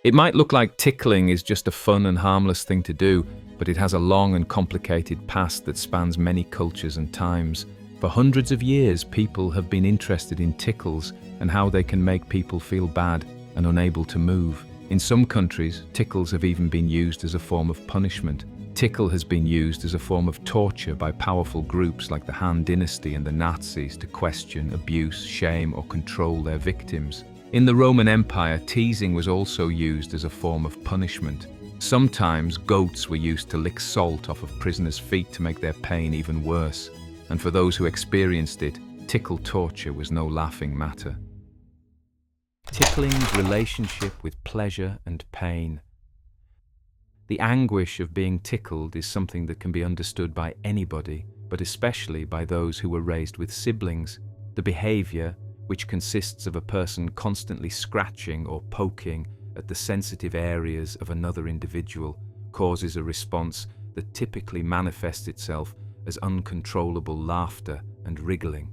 It might look like tickling is just a fun and harmless thing to do, but it has a long and complicated past that spans many cultures and times. For hundreds of years, people have been interested in tickles and how they can make people feel bad and unable to move. In some countries, tickles have even been used as a form of punishment. Tickle has been used as a form of torture by powerful groups like the Han Dynasty and the Nazis to question, abuse, shame, or control their victims. In the Roman Empire, teasing was also used as a form of punishment. Sometimes goats were used to lick salt off of prisoners' feet to make their pain even worse. And for those who experienced it, tickle torture was no laughing matter. Tickling's relationship with pleasure and pain. The anguish of being tickled is something that can be understood by anybody, but especially by those who were raised with siblings. The behavior, which consists of a person constantly scratching or poking at the sensitive areas of another individual, causes a response that typically manifests itself as uncontrollable laughter and wriggling.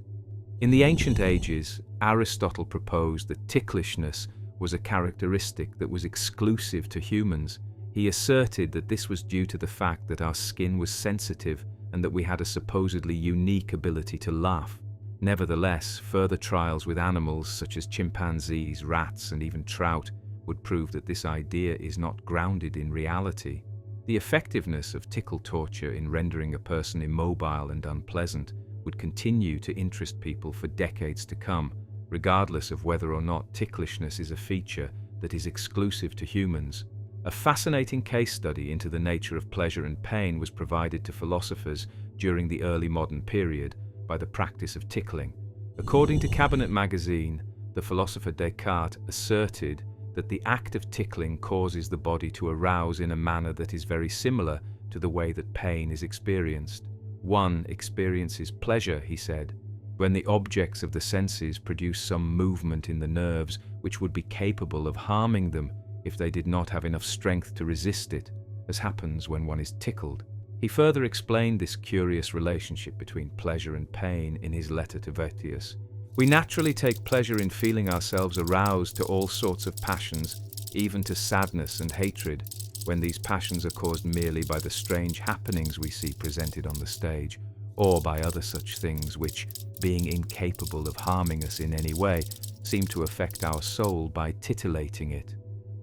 In the ancient ages, Aristotle proposed that ticklishness was a characteristic that was exclusive to humans. He asserted that this was due to the fact that our skin was sensitive and that we had a supposedly unique ability to laugh. Nevertheless, further trials with animals such as chimpanzees, rats, and even trout would prove that this idea is not grounded in reality. The effectiveness of tickle torture in rendering a person immobile and unpleasant would continue to interest people for decades to come, regardless of whether or not ticklishness is a feature that is exclusive to humans. A fascinating case study into the nature of pleasure and pain was provided to philosophers during the early modern period by the practice of tickling. According to Cabinet magazine, the philosopher Descartes asserted that the act of tickling causes the body to arouse in a manner that is very similar to the way that pain is experienced. One experiences pleasure, he said, when the objects of the senses produce some movement in the nerves which would be capable of harming them if they did not have enough strength to resist it, as happens when one is tickled. He further explained this curious relationship between pleasure and pain in his letter to Vettius. We naturally take pleasure in feeling ourselves aroused to all sorts of passions, even to sadness and hatred, when these passions are caused merely by the strange happenings we see presented on the stage, or by other such things which, being incapable of harming us in any way, seem to affect our soul by titillating it.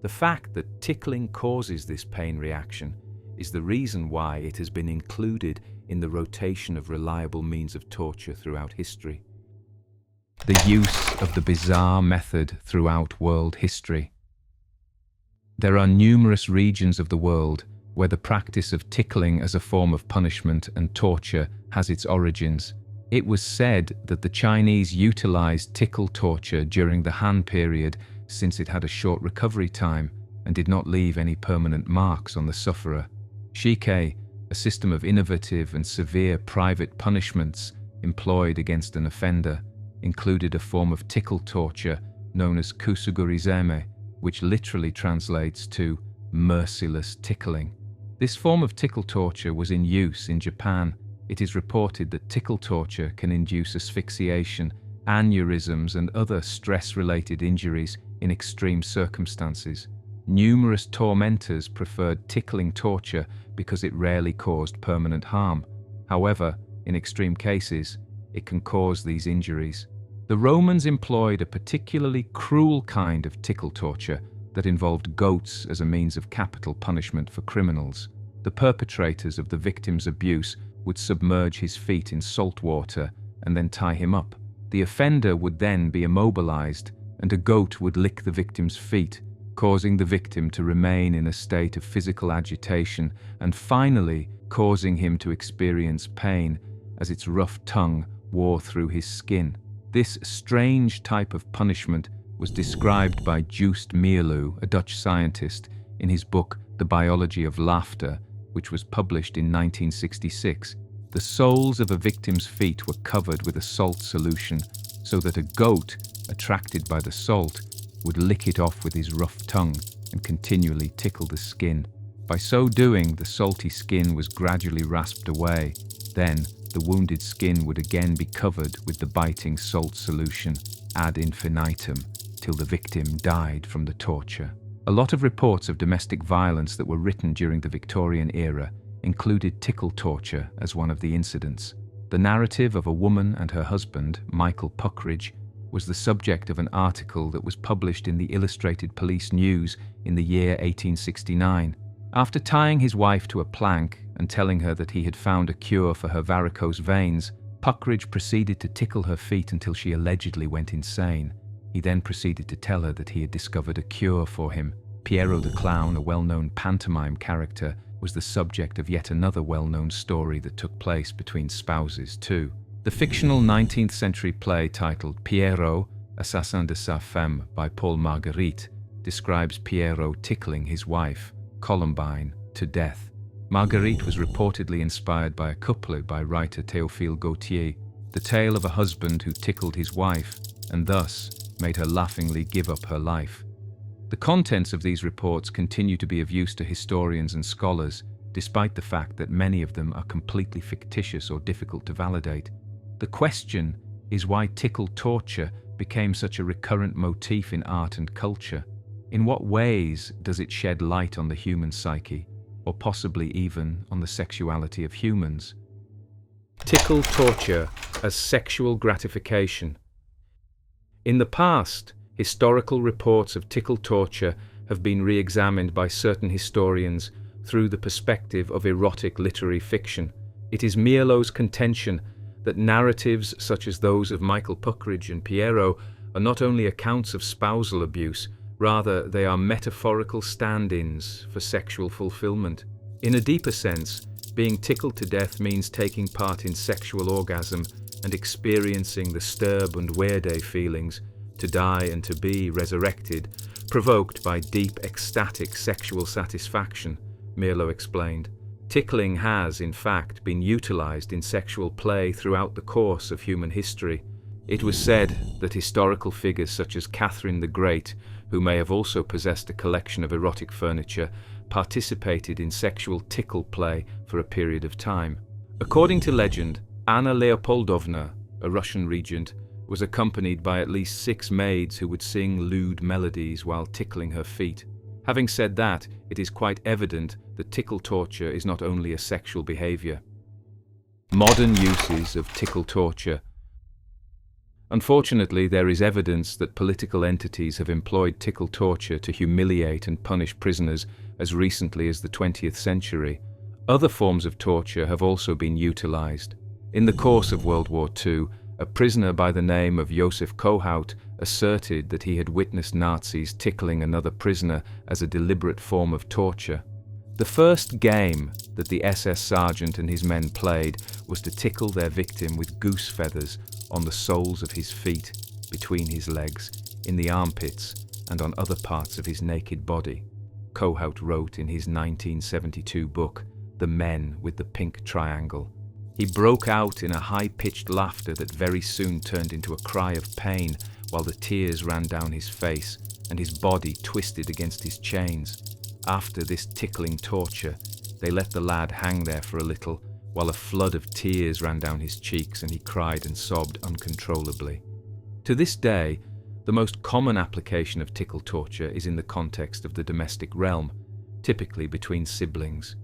The fact that tickling causes this pain reaction is the reason why it has been included in the rotation of reliable means of torture throughout history. The use of the bizarre method throughout world history. There are numerous regions of the world where the practice of tickling as a form of punishment and torture has its origins. It was said that the Chinese utilized tickle torture during the Han period since it had a short recovery time and did not leave any permanent marks on the sufferer. Shike, a system of innovative and severe private punishments employed against an offender, included a form of tickle torture known as kusugurizeme, which literally translates to merciless tickling. This form of tickle torture was in use in Japan. It is reported that tickle torture can induce asphyxiation, aneurysms, and other stress-related injuries in extreme circumstances. Numerous tormentors preferred tickling torture because it rarely caused permanent harm. However, in extreme cases, it can cause these injuries. The Romans employed a particularly cruel kind of tickle torture that involved goats as a means of capital punishment for criminals. The perpetrators of the victim's abuse would submerge his feet in salt water and then tie him up. The offender would then be immobilized, and a goat would lick the victim's feet, causing the victim to remain in a state of physical agitation and finally causing him to experience pain as its rough tongue wore through his skin. This strange type of punishment was described by Joost Meerloo, a Dutch scientist, in his book The Biology of Laughter, which was published in 1966. The soles of a victim's feet were covered with a salt solution so that a goat, attracted by the salt, would lick it off with his rough tongue and continually tickle the skin. By so doing, the salty skin was gradually rasped away. Then, the wounded skin would again be covered with the biting salt solution ad infinitum till the victim died from the torture. A lot of reports of domestic violence that were written during the Victorian era included tickle torture as one of the incidents. The narrative of a woman and her husband, Michael Puckridge, was the subject of an article that was published in the Illustrated Police News in the year 1869. After tying his wife to a plank and telling her that he had found a cure for her varicose veins, Puckridge proceeded to tickle her feet until she allegedly went insane. He then proceeded to tell her that he had discovered a cure for him. Piero the Clown, a well-known pantomime character, was the subject of yet another well-known story that took place between spouses too. The fictional 19th century play titled Pierrot, Assassin de sa femme by Paul Marguerite describes Piero tickling his wife, Columbine, to death. Marguerite was reportedly inspired by a couplet by writer Théophile Gautier, the tale of a husband who tickled his wife and thus made her laughingly give up her life. The contents of these reports continue to be of use to historians and scholars, despite the fact that many of them are completely fictitious or difficult to validate. The question is why tickle torture became such a recurrent motif in art and culture. In what ways does it shed light on the human psyche, or possibly even on the sexuality of humans? Tickle torture as sexual gratification. In the past, historical reports of tickle torture have been re-examined by certain historians through the perspective of erotic literary fiction. It is Mierlot's contention that narratives such as those of Michael Puckridge and Piero are not only accounts of spousal abuse, rather they are metaphorical stand-ins for sexual fulfillment. In a deeper sense, being tickled to death means taking part in sexual orgasm and experiencing the stirb und wehrde feelings, to die and to be resurrected, provoked by deep ecstatic sexual satisfaction, Mierlot explained. Tickling has, in fact, been utilized in sexual play throughout the course of human history. It was said that historical figures such as Catherine the Great, who may have also possessed a collection of erotic furniture, participated in sexual tickle play for a period of time. According to legend, Anna Leopoldovna, a Russian regent, was accompanied by at least 6 maids who would sing lewd melodies while tickling her feet. Having said that, it is quite evident that tickle torture is not only a sexual behavior. Modern uses of tickle torture. Unfortunately, there is evidence that political entities have employed tickle torture to humiliate and punish prisoners as recently as the 20th century. Other forms of torture have also been utilized. In the course of World War II, a prisoner by the name of Josef Kohout asserted that he had witnessed Nazis tickling another prisoner as a deliberate form of torture. The first game that the SS sergeant and his men played was to tickle their victim with goose feathers on the soles of his feet, between his legs, in the armpits, and on other parts of his naked body. Kohout wrote in his 1972 book, The Men with the Pink Triangle. He broke out in a high-pitched laughter that very soon turned into a cry of pain while the tears ran down his face and his body twisted against his chains. After this tickling torture, they let the lad hang there for a little while a flood of tears ran down his cheeks and he cried and sobbed uncontrollably. To this day, the most common application of tickle torture is in the context of the domestic realm, typically between siblings.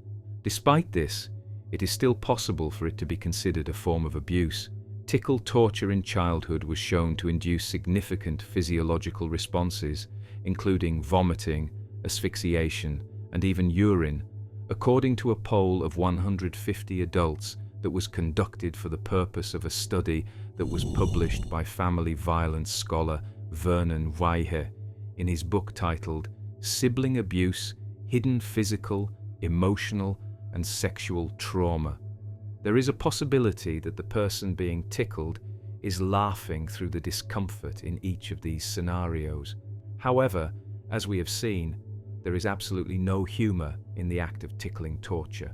Despite this, it is still possible for it to be considered a form of abuse. Tickle torture in childhood was shown to induce significant physiological responses, including vomiting, asphyxiation, and even urine, according to a poll of 150 adults that was conducted for the purpose of a study that was published by family violence scholar Vernon Weihe in his book titled Sibling Abuse, Hidden Physical, Emotional, and Sexual Trauma. There is a possibility that the person being tickled is laughing through the discomfort in each of these scenarios. However, as we have seen, there is absolutely no humor in the act of tickling torture.